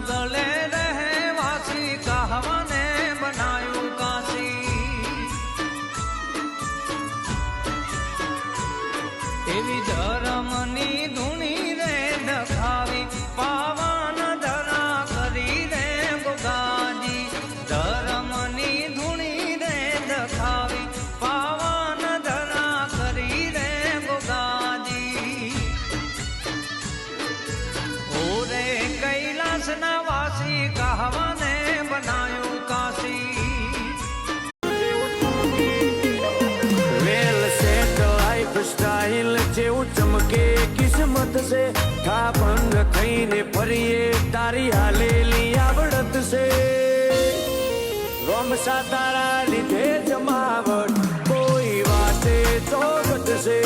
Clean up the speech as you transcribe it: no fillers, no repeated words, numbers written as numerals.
ગલે રહે વાસી કહવાને બનાયું કાશી એવી ધર્મની ધૂણી રે દખાવી પાવન ધરા કરી રે ગોગાજી ધર્મની ધૂણી રે દખાવી પાવન ધરા કરી રે ગોગાજી ઓરે કૈલાસના વાસી કહવાને બનાયું કાશી સ્ટાઇલ જેવું ચમકે કિસ્મત છે થાપંગ થઈને ફરીએ તારી હાલેલી આવડત છે રોમસા તારા લીધે જમાવટ કોઈ વાતે ચોગત છે